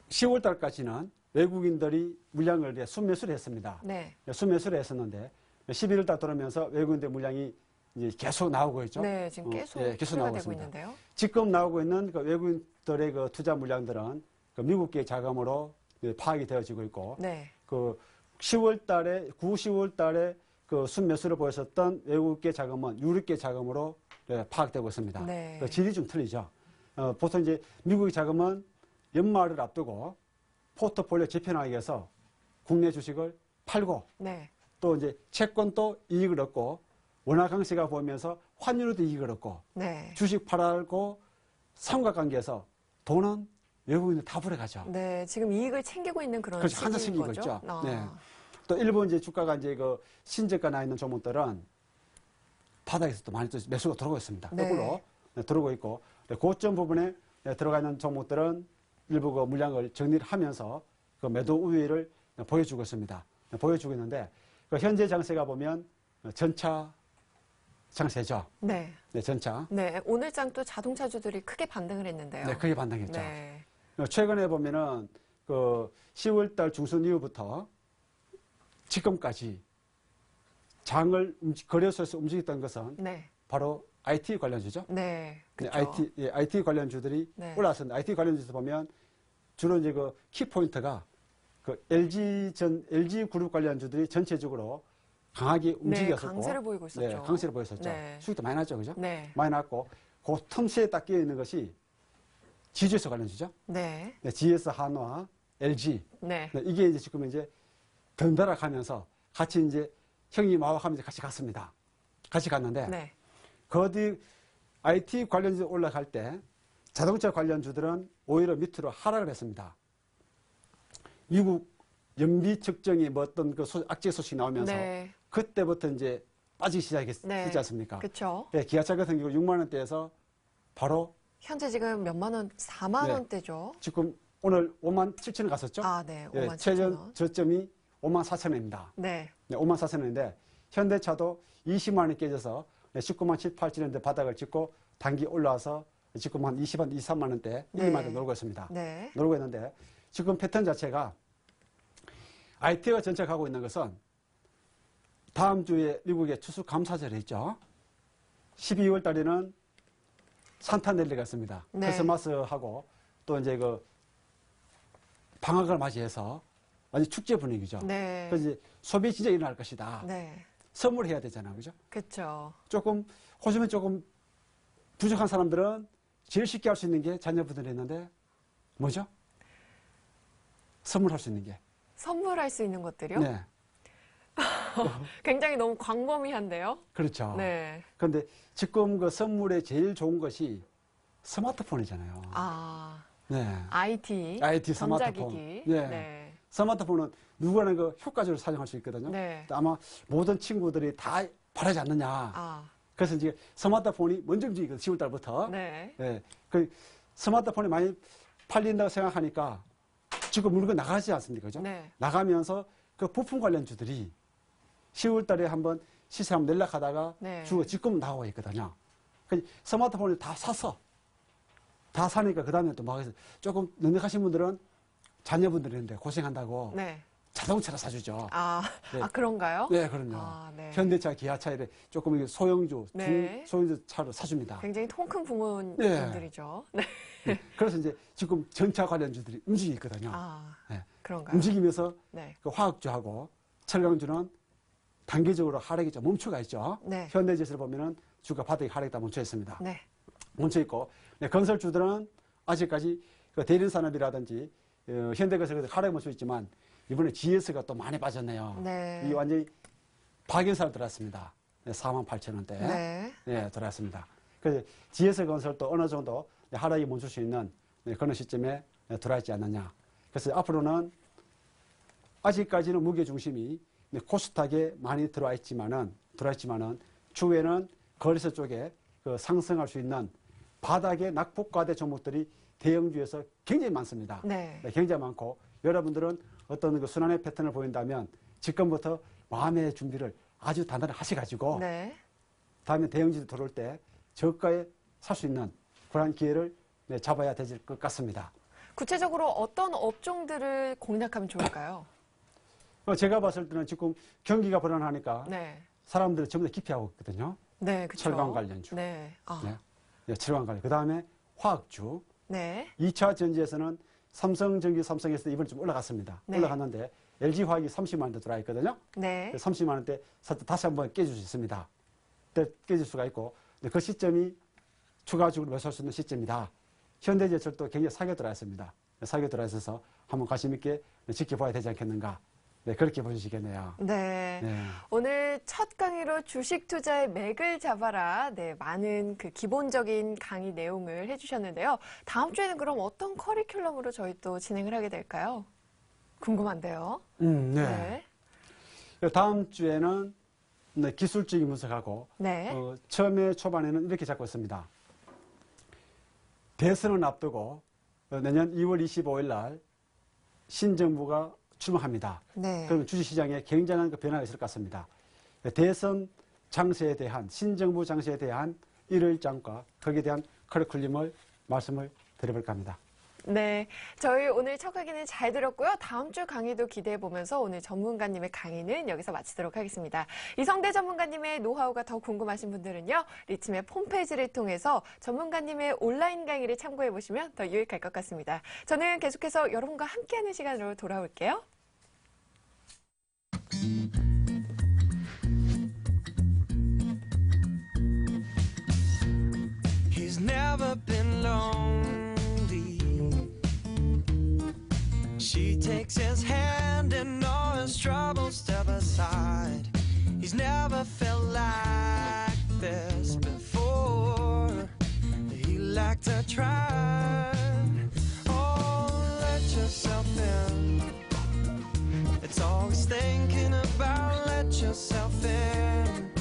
10월 달까지는 외국인들이 물량을 순매수를 했습니다. 네. 순매수를 했었는데 11월 달 들어오면서 외국인들 물량이 이제 계속 나오고 있죠. 네, 지금 계속 예, 계속 수요가 나오고 되고 있습니다. 있는데요. 지금 나오고 있는 그 외국인들의 그 투자 물량들은 그 미국계 자금으로 파악이 되어지고 있고, 네. 그 10월 달에, 10월 달에 그 순매수를 보였었던 외국계 자금은 유럽계 자금으로 파악되고 있습니다. 네. 그 질이 좀 틀리죠. 보통 이제 미국의 자금은 연말을 앞두고 포트폴리오 재편하기 위해서 국내 주식을 팔고 네. 또 이제 채권도 이익을 얻고 원화 강세가 보면서 환율도 이익을 얻고 네. 주식 팔고 삼각관계에서 돈은 외국인들 다 불어가죠. 네, 지금 이익을 챙기고 있는 그런 그렇죠. 한자 시기인 챙기고 거죠. 있죠. 아. 네. 또 일부 이제 주가가 이제 그 신저가 나 있는 종목들은 바닥에서 또 많이 또 매수가 들어오고 있습니다. 네. 거꾸로 들어오고 있고 고점 부분에 들어가 있는 종목들은 일부 그 물량을 정리를 하면서 그 매도 우위를 보여주고 있습니다. 보여주고 있는데 그 현재 장세가 보면 전차 장세죠. 네. 네, 전차. 네, 오늘장 또 자동차주들이 크게 반등을 했는데요. 네, 크게 반등했죠. 네. 최근에 보면은 그 10월 달 중순 이후부터 지금까지 장을 거래소에서 움직였던 것은 네. 바로 IT 관련주죠. 네. 네, 그렇죠. IT 관련주들이 네. 올라왔습니다. IT 관련주에서 보면 주로 이제 그 키포인트가 그 LG 그룹 관련주들이 전체적으로 강하게 네, 움직였었고, 강세를 보이고 있었죠. 네, 강세를 보였었죠. 네. 수익도 많이 났죠, 그죠? 네. 많이 났고, 그 틈새에 딱 끼어 있는 것이 GS 관련주죠. 네. 네, GS 한화, LG. 네. 네, 이게 이제 지금 이제 덩달아가면서 같이 이제 형이 마와하면서 같이 갔습니다. 같이 갔는데, 네. 거기 IT 관련주 올라갈 때 자동차 관련주들은 오히려 밑으로 하락을 했습니다. 미국 연비 측정이 뭐 어떤 그 악재 소식이 나오면서 네. 그때부터 이제 빠지기 시작했지 네. 않습니까? 그렇죠. 네, 기아차 같은 경우 6만 원대에서 바로 현재 지금 몇만 원, 4만 네. 원대죠. 지금 오늘 5만 7천 원 갔었죠? 아, 네. 예, 5만 7천 최전 원. 저점이 5만 4천 원입니다. 네. 네, 5만 4천 원인데 현대차도 20만 원이 깨져서 19만 7, 8천 원대 바닥을 찍고 단기 올라와서 지금 한 20만, 23만 원대, 네. 1만 원 놀고 있습니다. 네. 놀고 있는데 지금 패턴 자체가 IT가 전체 가고 있는 것은 다음 주에 미국의 추수 감사절이 있죠. 12월 달에는 산타넬리가 있습니다. 네. 크리스마스하고 또 이제 그 방학을 맞이해서 완전 축제 분위기죠. 네. 그래서 이제 소비 진짜 일어날 것이다. 네. 선물해야 되잖아요. 그죠? 그렇죠. 조금, 호주면 조금 부족한 사람들은 제일 쉽게 할 수 있는 게 자녀분들이 있는데 뭐죠? 선물할 수 있는 게. 선물할 수 있는 것들이요? 네. 굉장히 너무 광범위한데요. 그렇죠. 네. 그런데 지금 그 선물에 제일 좋은 것이 스마트폰이잖아요. 아, 네. IT, IT 전자기기. 스마트폰. 네. 네. 스마트폰은 누구나 그 효과적으로 사용할 수 있거든요. 네. 아마 모든 친구들이 다 바라지 않느냐. 아, 그래서 이제 스마트폰이 먼저 움직이거든요. 10월 달부터. 네. 네. 그 스마트폰이 많이 팔린다고 생각하니까 지금 물건 나가지 않습니까? 그죠? 네. 나가면서 그 부품 관련주들이 10월 달에 한번 시세 한번 내려가다가 네. 주가 지금 나오고 있거든요. 그 스마트폰을 다 사서 다 사니까 그 다음에 또 막 해서 조금 넉넉하신 분들은 자녀분들이 있는데 고생한다고 네. 자동차를 사주죠. 아, 네. 아 그런가요? 네, 그럼요. 아, 네. 현대차, 기아차 이래 조금 이게 소형주, 네. 소형주 차로 사줍니다. 굉장히 통큰 네. 부모님들이죠. 네. 네. 그래서 이제 지금 전차 관련주들이 움직이고 있거든요. 아, 네. 그런가요? 움직이면서 네. 그 화학주하고 철강주는 단기적으로 하락이 좀 멈춰가 있죠. 네. 현대지수를 보면은 주가 바닥에 하락이 다 멈춰 있습니다. 네. 멈춰 있고 네, 건설주들은 아직까지 그 대림산업이라든지 현대건설에서 하락이 멈춰 있지만 이번에 GS가 또 많이 빠졌네요. 네. 이 완전히 박연사로 들어왔습니다. 네, 4만 8천 원대. 네. 네, 들어왔습니다. 그래서 GS건설도 어느 정도 하락이 멈출 수 있는 그런 시점에 들어왔지 않느냐. 그래서 앞으로는 아직까지는 무게중심이 코스닥에 많이 들어와 있지만은 추후에는 거래소 쪽에 그 상승할 수 있는 바닥에 낙폭과대 종목들이 대형주에서 굉장히 많습니다. 네. 네, 굉장히 많고 여러분들은 어떤 그 순환의 패턴을 보인다면 지금부터 마음의 준비를 아주 단단히 하셔가지고 네. 다음에 대형주도 들어올 때 저가에 살 수 있는 그러한 기회를 잡아야 될 것 같습니다. 구체적으로 어떤 업종들을 공략하면 좋을까요? 제가 봤을 때는 지금 경기가 불안하니까 네. 사람들이 전부 다 기피하고 있거든요. 네, 그렇죠. 철강 관련주. 네. 아. 네, 철강 관련. 그 다음에 화학주. 네. 2차 전지에서는 삼성전기, 삼성에서 이번에 좀 올라갔습니다. 네. 올라갔는데 LG화학이 30만 원대 들어와 있거든요. 네. 30만 원대 다시 한번 깨질 수 있습니다. 깨질 수가 있고 그 시점이 추가적으로 매수할 수 있는 시점이다. 현대제철도 굉장히 사겨 들어와 있습니다. 사겨 들어와 있어서 한번 관심 있게 지켜봐야 되지 않겠는가. 네, 그렇게 보시겠네요. 네. 네. 오늘 첫 강의로 주식 투자의 맥을 잡아라. 네, 많은 그 기본적인 강의 내용을 해주셨는데요. 다음 주에는 그럼 어떤 커리큘럼으로 저희 또 진행을 하게 될까요? 궁금한데요. 네. 다음 주에는 기술적인 분석하고 네. 처음에 초반에는 이렇게 잡고 있습니다. 대선을 앞두고 내년 2월 25일 날 신정부가 출범합니다. 네. 그러면 주식시장에 굉장한 그 변화가 있을 것 같습니다. 대선 장세에 대한 신정부 장세에 대한 일일장과 거기에 대한 커리큘럼을 말씀을 드려볼까 합니다. 네, 저희 오늘 첫 강의는 잘 들었고요. 다음 주 강의도 기대해 보면서 오늘 전문가님의 강의는 여기서 마치도록 하겠습니다. 이성대 전문가님의 노하우가 더 궁금하신 분들은요, 리치맵 홈페이지를 통해서 전문가님의 온라인 강의를 참고해 보시면 더 유익할 것 같습니다. 저는 계속해서 여러분과 함께하는 시간으로 돌아올게요. He's never been lonely. She takes his hand and all his troubles step aside. He's never felt like this before. He liked to try. Oh, let yourself in. It's all he's thinking about. Let yourself in.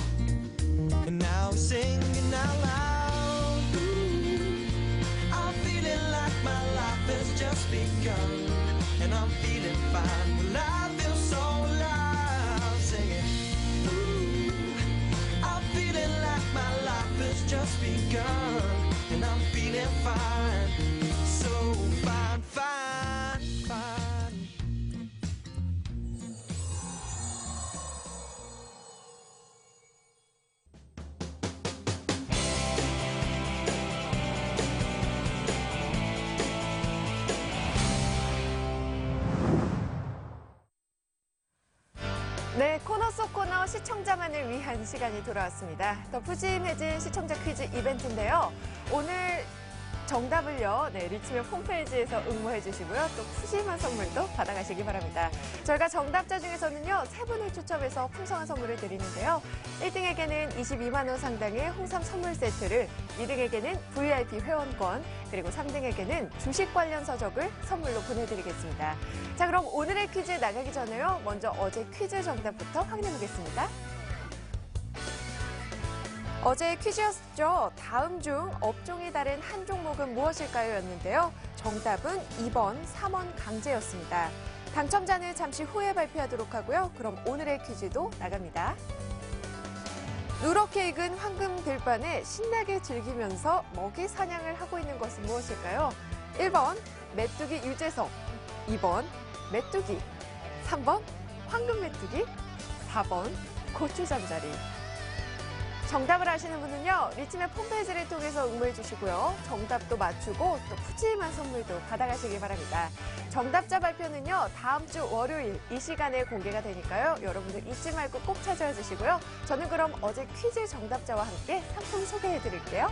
And now he's singing out loud. Ooh, I'm feeling like my life has just begun. And I'm feeling fine. Well, I feel so alive. Singing. Ooh, I'm feeling like my life has just begun. And I'm feeling fine. So fine, fine, fine. 네, 코너 속 코너 시청자만을 위한 시간이 돌아왔습니다. 더 푸짐해진 시청자 퀴즈 이벤트인데요. 오늘 정답을요, 네, 리치맵 홈페이지에서 응모해 주시고요. 또 푸짐한 선물도 받아가시기 바랍니다. 저희가 정답자 중에서는요, 3분을 추첨해서 풍성한 선물을 드리는데요. 1등에게는 22만 원 상당의 홍삼 선물 세트를, 2등에게는 VIP 회원권, 그리고 3등에게는 주식 관련 서적을 선물로 보내드리겠습니다. 자, 그럼 오늘의 퀴즈 나가기 전에요. 먼저 어제 퀴즈 정답부터 확인해 보겠습니다. 어제 퀴즈였죠. 다음 중 업종이 다른 한 종목은 무엇일까요? 였는데요. 정답은 2번, 3원 강제였습니다. 당첨자는 잠시 후에 발표하도록 하고요. 그럼 오늘의 퀴즈도 나갑니다. 누렇게 익은 황금 들판에 신나게 즐기면서 먹이 사냥을 하고 있는 것은 무엇일까요? 1번, 메뚜기 유재석, 2번, 메뚜기, 3번, 황금 메뚜기, 4번, 고추 잠자리. 정답을 아시는 분은요, 리치맵 홈페이지를 통해서 응모해 주시고요. 정답도 맞추고 또 푸짐한 선물도 받아가시기 바랍니다. 정답자 발표는요, 다음 주 월요일 이 시간에 공개가 되니까요. 여러분들 잊지 말고 꼭 찾아와 주시고요. 저는 그럼 어제 퀴즈 정답자와 함께 상품 소개해 드릴게요.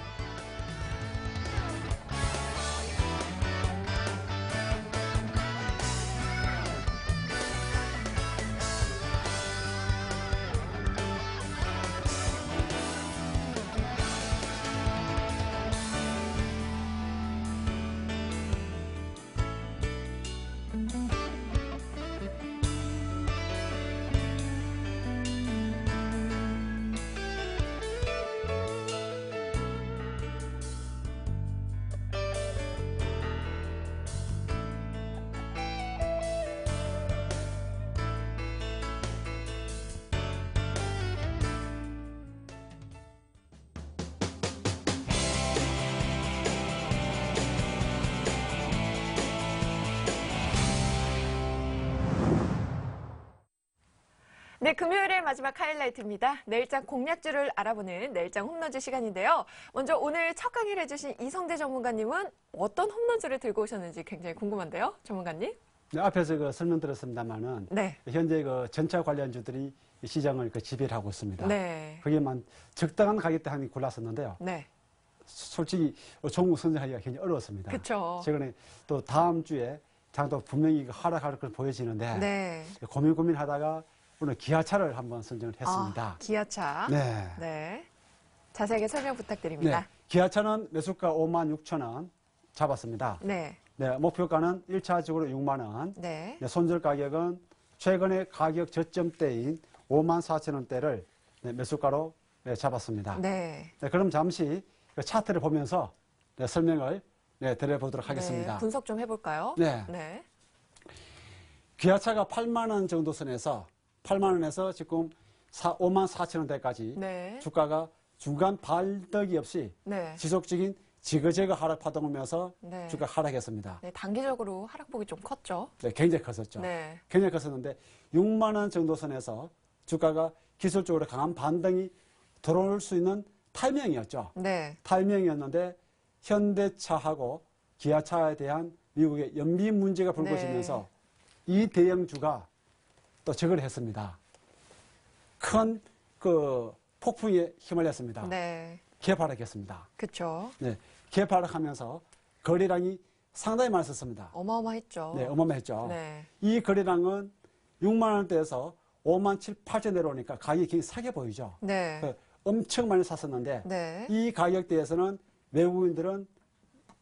네, 금요일의 마지막 하이라이트입니다. 내일장 공략주를 알아보는 내일장 홈런주 시간인데요. 먼저 오늘 첫 강의를 해주신 이성대 전문가님은 어떤 홈런주를 들고 오셨는지 굉장히 궁금한데요, 전문가님? 네, 앞에서 설명드렸습니다만은 네. 현재 전차 관련주들이 시장을 지배를 하고 있습니다. 네. 거기에만 적당한 가격대 한이 골랐었는데요. 네. 솔직히 종목 선정하기가 굉장히 어려웠습니다. 그렇죠. 최근에 또 다음 주에 장도 분명히 하락할 걸 보여지는데 네. 고민하다가 오늘 기아차를 한번 선정을 했습니다. 아, 기아차. 네. 네. 자세하게 설명 부탁드립니다. 네. 기아차는 매수가 56,000원 잡았습니다. 네. 네, 목표가는 1차적으로 6만 원. 네. 네, 손절 가격은 최근의 가격 저점대인 54,000원대를 매수가로 잡았습니다. 네. 네, 그럼 잠시 차트를 보면서 설명을 드려보도록 하겠습니다. 네, 분석 좀 해볼까요? 네. 네. 기아차가 8만 원 정도 선에서 8만 원에서 지금 54,000원대까지 네. 주가가 중간 발덕이 없이 네. 지속적인 지그재그 하락 파동을 면서 네. 주가 하락했습니다. 네, 단기적으로 하락폭이 좀 컸죠. 네, 굉장히 컸었죠. 네. 굉장히 컸었는데 6만 원 정도 선에서 주가가 기술적으로 강한 반등이 들어올 수 있는 타이밍이었죠. 네. 타이밍이었는데 현대차하고 기아차에 대한 미국의 연비 문제가 불거지면서 이 대형주가 또 저걸 했습니다. 큰 폭풍에 휘말렸습니다. 네. 개파락했습니다. 그렇죠. 네, 개파락하면서 거래량이 상당히 많이 썼습니다. 어마어마했죠. 네, 어마어마했죠. 네. 이 거래량은 6만 원대에서 5만 7, 8천 내려오니까 가격이 굉장히 싸게 보이죠. 네. 엄청 많이 샀었는데 네. 이 가격대에서는 외국인들은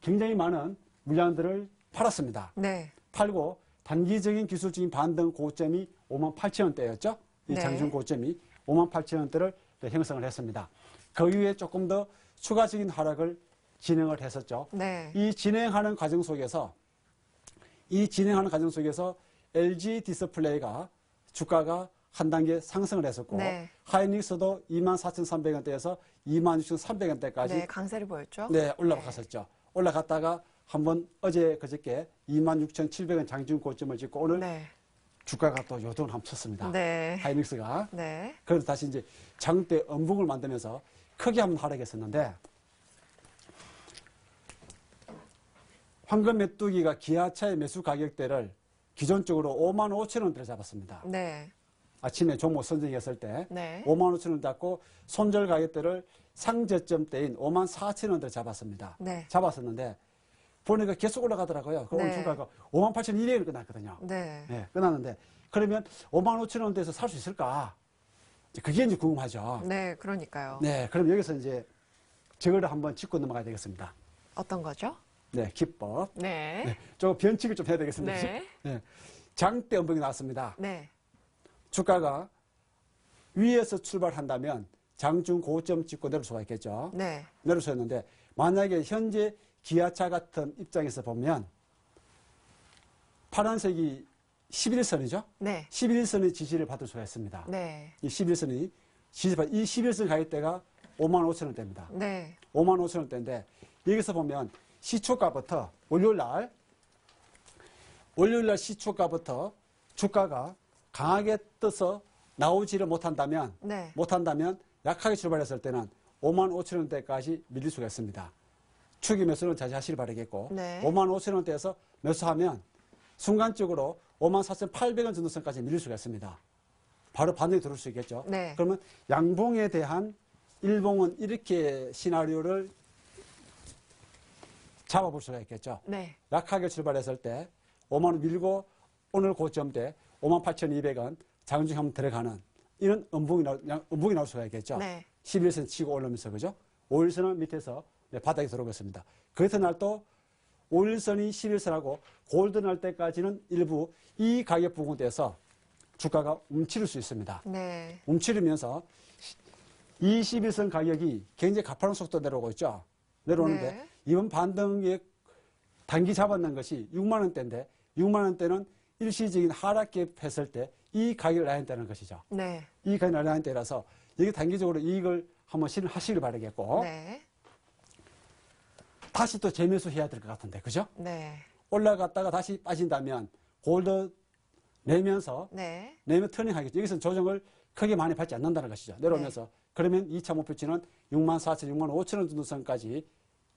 굉장히 많은 물량들을 팔았습니다. 네. 팔고 단기적인 기술적인 반등 고점이 5만 8천 원대였죠. 이 네. 장중 고점이 5만 8천 원대를 형성을 했습니다. 그 이후에 조금 더 추가적인 하락을 진행을 했었죠. 네. 이 진행하는 과정 속에서 LG 디스플레이가 주가가 한 단계 상승을 했었고 네. 하이닉스도 24,300원대에서 26,300원대까지 네, 강세를 보였죠. 네, 올라갔었죠. 올라갔다가 한번 그저께 26,700원 장중 고점을 찍고 오늘 네. 주가가 또 요동을 한번 쳤습니다. 네. 하이닉스가. 네. 그래서 다시 이제 장대 음봉을 만들면서 크게 한번 하락했었는데 황금 메뚜기가 기아차의 매수 가격대를 기존적으로 5만 5천 원대를 잡았습니다. 네. 아침에 종목 선정했을 때 네. 5만 5천 원 잡고 손절 가격대를 상저점대인 5만 4천 원대를 잡았습니다. 네. 잡았었는데 보니까 계속 올라가더라고요. 그 오늘 네. 주가가 5만 8,200원에 끝났거든요. 네. 네, 끝났는데 그러면 5만 5천 원대에서 살 수 있을까? 그게 이제 궁금하죠. 네, 그러니까요. 네, 그럼 여기서 이제 저거를 한번 짚고 넘어가야 되겠습니다. 어떤 거죠? 네, 기법. 네. 네, 조금 변칙을 좀 해야 되겠습니다. 네. 네, 장대 음봉이 나왔습니다. 네. 주가가 위에서 출발한다면 장중 고점 찍고 내려올 수가 있겠죠. 네. 내려올 수 있는데 만약에 현재 기아차 같은 입장에서 보면 파란색이 11선이죠. 네. 11선의 지지를 받을 수가 있습니다. 네. 이 11선이 이 11선 가격대가 5만 5천 원대입니다. 네. 5만 5천 원대인데 여기서 보면 시초가부터 월요일날 시초가부터 주가가 강하게 떠서 나오지를 못한다면 네. 약하게 출발했을 때는 5만 5천 원대까지 밀릴 수가 있습니다. 추기 매수는 자제하시길 바라겠고 네. 5만 5천 원대에서 매수하면 순간적으로 5만 4,800원 정도 선까지 밀릴 수가 있습니다. 바로 반등이 들어올 수 있겠죠. 네. 그러면 양봉에 대한 일봉은 이렇게 시나리오를 잡아볼 수가 있겠죠. 네. 약하게 출발했을 때 5만 원 밀고 오늘 고점대 5만 8,200원 장중 한번 들어가는 이런 음봉이 나올 수가 있겠죠. 네. 11선 치고 올라오면서 그죠. 5일선은 밑에서 바닥에 들어오고 있습니다. 그래서 날 또 5일선이 11선하고 골드 날 때까지는 일부 이 가격 부분에서 주가가 움츠릴 수 있습니다. 네. 움츠리면서 21선 가격이 굉장히 가파른 속도로 내려오고 있죠. 내려오는데 네. 이번 반등에 단기 잡았는 것이 6만 원대인데 6만 원대는 일시적인 하락갭 했을 때 이 가격을 나한다는 것이죠. 네. 이 가격을 나한다라서 여기 단기적으로 이익을 한번 실현하시길 바라겠고 네. 다시 또 재매수 해야 될 것 같은데 그죠? 네. 올라갔다가 다시 빠진다면 골드 내면서 네. 내면 터닝하겠죠. 여기서는 조정을 크게 많이 받지 않는다는 것이죠. 내려오면서. 그러면 2차 목표치는 64,000, 65,000원 정도 선까지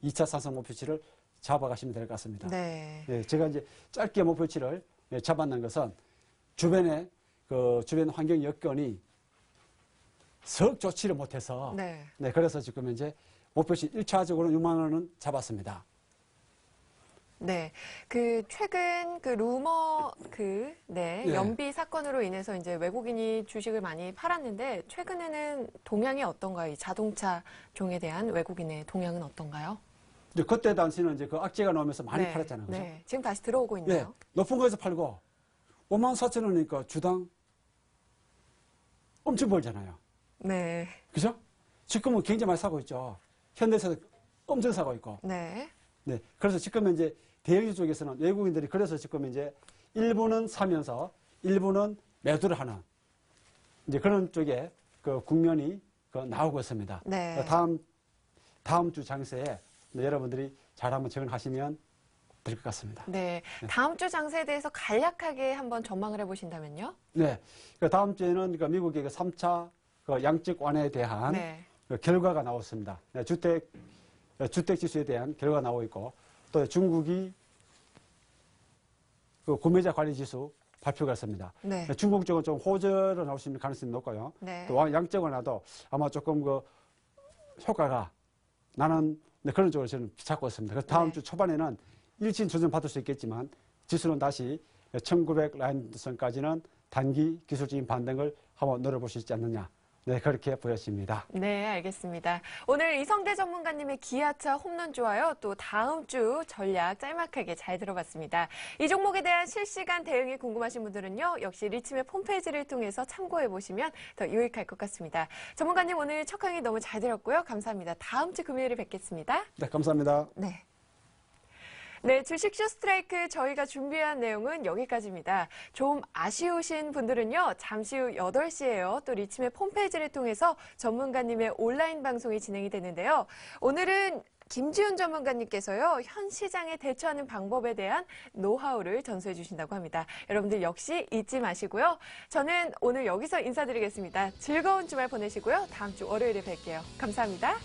2차 상승 목표치를 잡아가시면 될 것 같습니다. 네. 예, 제가 이제 짧게 목표치를 잡았는 것은 주변에 주변 환경 여건이 썩 좋지를 못해서 네. 그래서 지금 이제 목표치 1차적으로 6만 원은 잡았습니다. 네. 최근 루머 예. 연비 사건으로 인해서 이제 외국인이 주식을 많이 팔았는데 최근에는 동향이 어떤가요? 이 자동차 종에 대한 외국인의 동향은 어떤가요? 이제 그때 당시는 이제 그 악재가 나오면서 많이 네. 팔았잖아요. 그죠? 네. 지금 다시 들어오고 예. 있나요? 높은 거에서 팔고 54,000원이니까 주당 엄청 벌잖아요. 네. 그죠? 지금은 굉장히 많이 사고 있죠. 현대에서 엄청 사고 있고. 네. 네. 그래서 지금 이제 대형주 쪽에서는 외국인들이 그래서 지금 이제 일부는 사면서 일부는 매도를 하는 이제 그런 쪽에 그 국면이 나오고 있습니다. 네. 다음 주 장세에 여러분들이 잘 한번 적응하시면 될 것 같습니다. 네. 다음 주 장세에 대해서 간략하게 한번 전망을 해보신다면요? 네. 다음 주에는 미국의 3차 양적 완화에 대한 네. 결과가 나왔습니다. 네, 주택 지수에 대한 결과가 나오고 있고, 또 중국이 구매자 관리 지수 발표가 있습니다. 네. 중국 쪽은 좀 호재로 나올 수 있는 가능성이 높고요. 네. 또 양적 완화도 아마 조금 효과가 나는 그런 쪽으로 저는 찾고 있습니다. 그래서 다음 네. 주 초반에는 일진 조정 받을 수 있겠지만 지수는 다시 1900 라인 선까지는 단기 기술적인 반등을 한번 노려볼 수 있지 않느냐. 네, 그렇게 보여집니다. 네, 알겠습니다. 오늘 이성대 전문가님의 기아차 홈런 좋아요. 또 다음 주 전략 짤막하게 잘 들어봤습니다. 이 종목에 대한 실시간 대응이 궁금하신 분들은요. 역시 리치맵 홈페이지를 통해서 참고해보시면 더 유익할 것 같습니다. 전문가님 오늘 첫 강의 너무 잘 들었고요. 감사합니다. 다음 주 금요일에 뵙겠습니다. 네, 감사합니다. 네. 네, 주식쇼 스트라이크 저희가 준비한 내용은 여기까지입니다. 좀 아쉬우신 분들은요, 잠시 후 8시에요. 또 리치맵 홈페이지를 통해서 전문가님의 온라인 방송이 진행이 되는데요. 오늘은 김지훈 전문가님께서요, 현 시장에 대처하는 방법에 대한 노하우를 전수해 주신다고 합니다. 여러분들 역시 잊지 마시고요. 저는 오늘 여기서 인사드리겠습니다. 즐거운 주말 보내시고요. 다음 주 월요일에 뵐게요. 감사합니다.